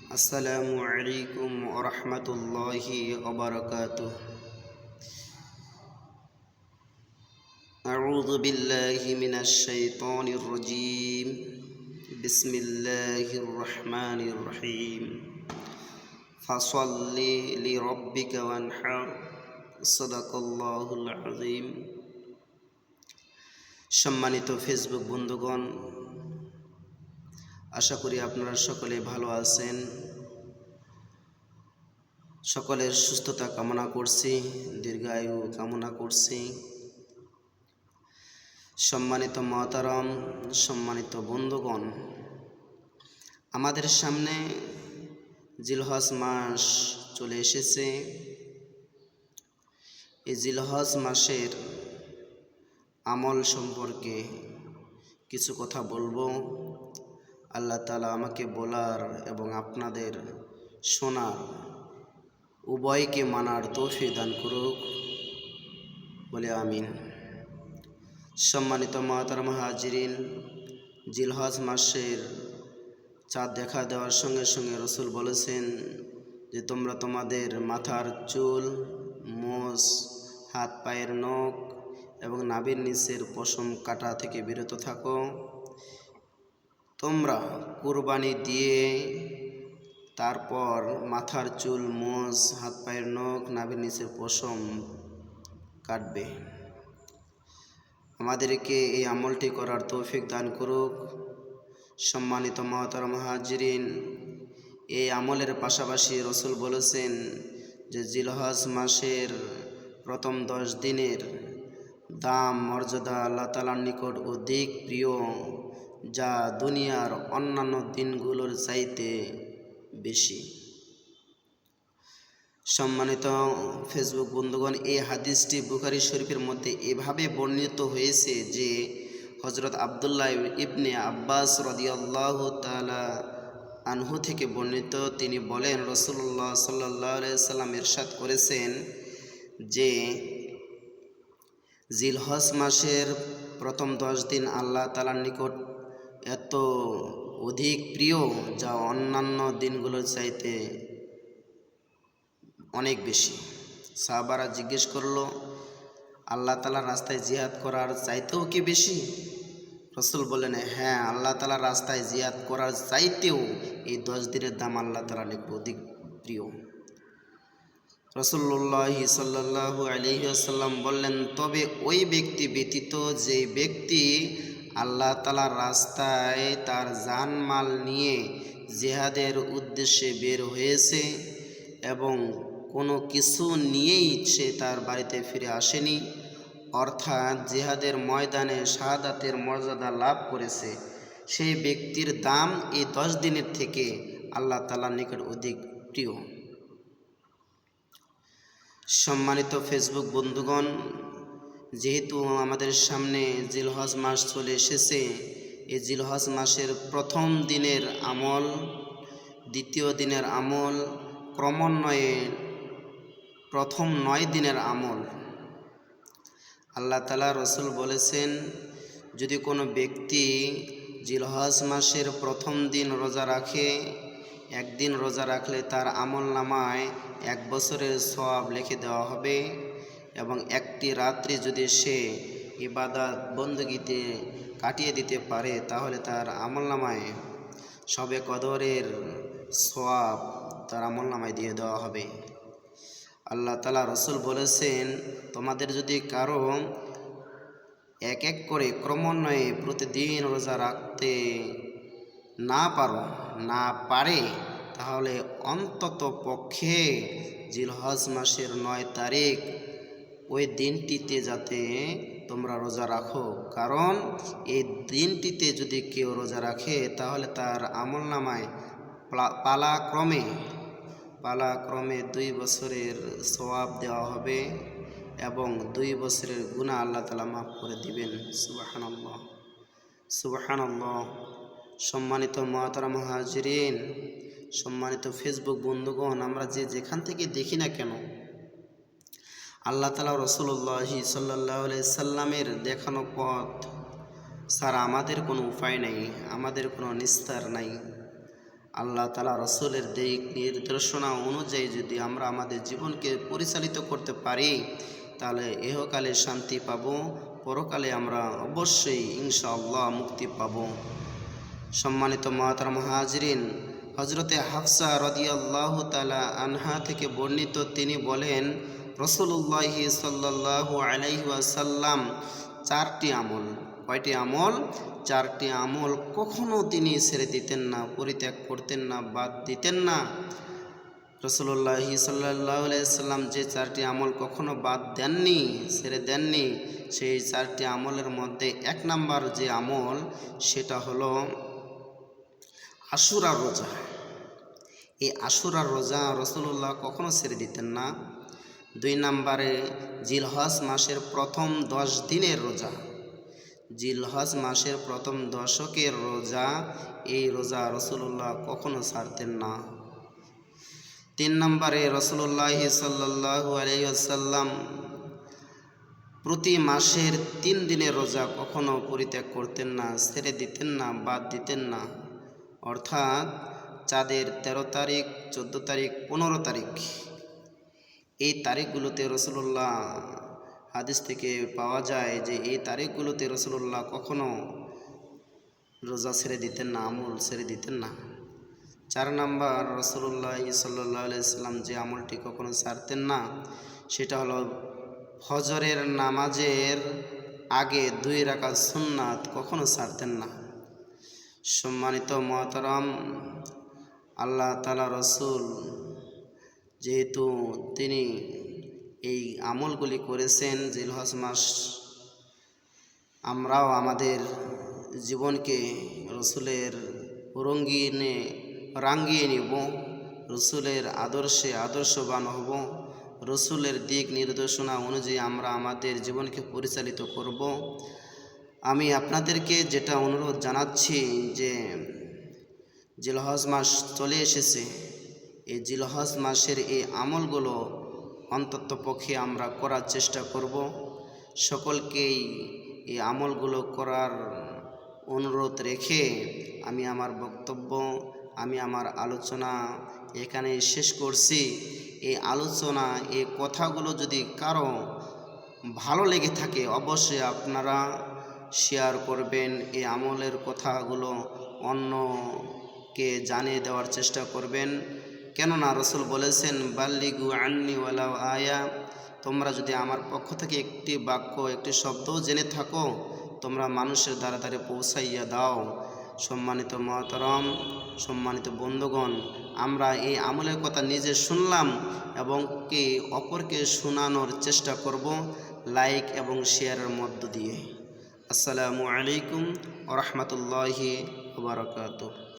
আসসালামু আলাইকুম ওয়া রাহমাতুল্লাহি ওয়া বারাকাতুহু। আউযু বিল্লাহি মিনাশ শাইতানির রাজীম। বিসমিল্লাহির রহমানির রহিম। ফাসাল্লি লিরাব্বিকা ওয়ানহার। সাদাকাল্লাহুল আযীম। সম্মানিত ফেসবুক বন্ধুগণ, আশা করি আপনারা সকলে ভালো আছেন। সকলের সুস্থতা কামনা করছি, দীর্ঘায়ু কামনা করছি। সম্মানিত মহতারাম, সম্মানিত বন্ধুগণ, আমাদের সামনে জিলহজ মাস চলে এসেছে। এই জিলহজ মাসের আমল সম্পর্কে কিছু কথা বলবো। আল্লাহ তাআলা আমাকে বলার এবং আপনাদের শোনার উভয়কে মানার তৌফিক দান করুক, বলে আমিন। সম্মানিত মুহতারাম হাজিরিন, জিলহজ মাসের চাঁদ দেখা দেওয়ার সঙ্গে সঙ্গে রাসূল বলেছেন যে তোমরা তোমাদের মাথার চুল, মোষ, হাত পায়ের নখ এবং নাভির নিচের পশম কাটা থেকে বিরত থাকো। তোমরা কুরবানি দিয়ে তারপর মাথার চুল, মোষ, হাত পায়ের নখ, নাভির নিচের পশম কাটবে। আমাদেরকে এই আমলটি করার তৌফিক দান করুক। সম্মানিত মুহতারাম হাজিরিন, এই আমলের পাশাপাশি রাসূল বলেছেন যে জিলহজ মাসের প্রথম 10 দিনের দাম, মর্যাদা আল্লাহ তাআলার নিকট অধিক প্রিয়, যা দুনিয়ার অন্যান্য দিনগুলোর চাইতে বেশি। সম্মানিত ফেসবুক বন্ধুগণ, এই হাদিসটি বুখারী শরীফের মধ্যে এভাবে বর্ণিত হয়েছে যে হযরত আব্দুল্লাহ ইবনে আব্বাস রাদিয়াল্লাহু তাআলা আনহু থেকে বর্ণিত। তিনি বলেন, রাসূলুল্লাহ সাল্লাল্লাহু আলাইহি সাল্লাম ইরশাদ করেছেন যে জিলহজ মাসের প্রথম 10 দিন আল্লাহ তাআলার নিকট এত অধিক প্রিয়, যা অন্যান্য দিনগুলোর চাইতে অনেক বেশি। সাহাবারা জিজ্ঞেস করলো, আল্লাহ তাআলার রাস্তায় জিহাদ করার চাইতেও কি বেশি? রাসূল বলেন, হ্যাঁ, আল্লাহ তাআলার রাস্তায় জিহাদ করার চাইতেও এই 10 দিনের দাম আল্লাহ তাআলার নিকট অধিক প্রিয়। রাসূলুল্লাহ সাল্লাল্লাহু আলাইহি ওয়াসাল্লাম বললেন, তবে ওই ব্যক্তি ব্যতীত যে ব্যক্তি আল্লাহ তাআলার রাস্তায় তার জানমাল নিয়ে জিহাদের উদ্দেশ্যে বের হয়েছে এবং কোনো কিছু নিয়েই সে তার বাড়িতে ফিরে আসেনি, অর্থাৎ জিহাদের ময়দানে শাহাদাতের মর্যাদা লাভ করেছে, সেই ব্যক্তির দাম এই 10 দিনের থেকে আল্লাহ তাআলার নিকট অধিক প্রিয়। সম্মানিত ফেসবুক বন্ধুগণ, যেহেতু আমাদের সামনে জিলহজ মাস চলে এসেছে, এই জিলহজ মাসের প্রথম দিনের আমল, দ্বিতীয় দিনের আমল, ক্রমান্বয়ে প্রথম 9 দিনের আমল আল্লাহ তাআলা, রাসূল বলেছেন, যদি কোনো ব্যক্তি জিলহজ মাসের প্রথম দিন রোজা রাখে, একদিন রোজা রাখলে তার আমল নামায় 1 বছরের সওয়াব লিখে দেওয়া হবে এবং একটি রাত্রি যদি সে ইবাদত বندگিতে কাটিয়ে দিতে পারে, তাহলে তার আমল নামায় শবে কদরের সওয়াব তার আমল নামায় দিয়ে দেওয়া হবে। আল্লাহ তাআলা, রাসূল বলেছেন, তোমাদের যদি কারো এক এক করে ক্রমান্বয়ে প্রতিদিন রোজা রাখতে না পারে, তাহলে অন্তত পক্ষে জিলহজ মাসের 9 তারিখ ওই দিনটিতে যাতে তোমরা রোজা রাখো, কারণ এই দিনটিতে যদি কেউ রোজা রাখে তাহলে তার আমল নামায় পালাক্রমে 2 বছরের সওয়াব দেওয়া হবে এবং 2 বছরের গুনাহ আল্লাহ তাআলা মাফ করে দিবেন। সুবহানাল্লাহ, সুবহানাল্লাহ। সম্মানিত মুহতারাম হাজিরিন, সম্মানিত ফেসবুক বন্ধুগণ, আমরা যেখান থেকে দেখি না কেন, আল্লাহ তাআলা রাসূলুল্লাহ সাল্লাল্লাহু আলাইহি সাল্লামের দেখানো পথ ছাড়া আমাদের কোনো উপায় নাই, আমাদের কোনো নিস্তার নাই। আল্লাহ তাআলা রসুলের দিক নির্দেশনা অনুযায়ী যদি আমরা আমাদের জীবনকে পরিচালিত করতে পারি, তাহলে ইহকালে শান্তি পাব, পরকালে আমরা অবশ্যই ইনশাআল্লাহ মুক্তি পাব। সম্মানিত মুহতারাম হাজরিন, হজরতে হাফসা রাদিয়াল্লাহু তাআলা আনহা থেকে বর্ণিত, তিনি বলেন রাসূলুল্লাহ সাল্লাল্লাহু আলাইহি ওয়াসাল্লাম চারটি আমল, কয়টি আমল? চারটি আমল কখনো তিনি ছেড়ে দিতেন না, পরিত্যাগ করতেন না, বাদ দিতেন না। রাসূলুল্লাহ সাল্লাল্লাহু আলাইহি ওয়াসাল্লাম যে চারটি আমল কখনো বাদ দেননি, ছেড়ে দেননি, সেই চারটি আমলের মধ্যে এক নাম্বার যে আমল সেটা হলো আশুরার রোজা। এই আশুরার রোজা রাসূলুল্লাহ কখনো ছেড়ে দিতেন না। 2 নম্বরে জিলহজ মাসের প্রথম 10 দিনের রোজা, জিলহজ মাসের প্রথম দশকের রোজা, এই রোজা রাসূলুল্লাহ কখনো ছাড়তেন না। 3 নম্বরে রাসূলুল্লাহ সাল্লাল্লাহু আলাইহি ওয়াসাল্লাম প্রতি মাসের 3 দিনের রোজা কখনো পরিত্যাগ করতেন না, ছেড়ে দিতেন না, বাদ দিতেন না। অর্থাৎ চাঁদের 13 তারিখ, 14 তারিখ, 15 তারিখ, এই তারিখগুলোতে রাসূলুল্লাহ, হাদিস থেকে পাওয়া যায় যে এই তারিখগুলোতে রাসূলুল্লাহ কখনো রোজা ছেড়ে দিতেন না, আমল ছেড়ে দিতেন না। 4 নম্বর রাসূলুল্লাহ সাল্লাল্লাহু আলাইহি ওয়াসাল্লাম যে আমলটি কখনো ছাড়তেন না সেটা হলো ফজরের নামাজের আগে 2 রাকাত সুন্নাত কখনো ছাড়তেন না। সম্মানিত মুহতারাম, আল্লাহ তাআলা রসুল যেহেতু তিনি এই আমলগুলি করেছেন জিলহজ মাস, আমরাও আমাদের জীবনকে রসুলের রঙিনে রাঙিয়ে নিব, রসুলের আদর্শে আদর্শবান হব, রসুলের দিক নির্দেশনা অনুযায়ী আমরা আমাদের জীবনকে পরিচালিত করব। আমি আপনাদেরকে যেটা অনুরোধ জানাচ্ছি যে জিলহজ মাস চলে এসেছে, এই জিলহজ মাসের এই আমলগুলো অন্তত পক্ষে আমরা করার চেষ্টা করব। সকলকেই এই আমলগুলো করার অনুরোধ রেখে আমি আমার বক্তব্য, আমি আমার আলোচনা এখানে শেষ করছি। এই আলোচনা, এই কথাগুলো যদি কারো ভালো লেগে থাকে অবশ্যই আপনারা শেয়ার করবেন, এই আমলের কথাগুলো অন্যকে জানিয়ে দেওয়ার চেষ্টা করবেন। কেননা রসুল বলেছেন বাল্লিগু আন্নি ওয়ালাউ আয়া, তোমরা যদি আমার পক্ষ থেকে একটি বাক্য, একটি শব্দও জেনে থাকো, তোমরা মানুষের দ্বারা দ্বারে পৌঁছাইয়া দাও। সম্মানিত মুহতারাম, সম্মানিত বন্ধুগণ, আমরা এই আমলের কথা নিজে শুনলাম এবং কি অপরকে শোনানোর চেষ্টা করব লাইক এবং শেয়ারের মধ্য দিয়ে। আসসালামু আলাইকুম ওয়া রাহমাতুল্লাহি ওয়া বারাকাতুহু।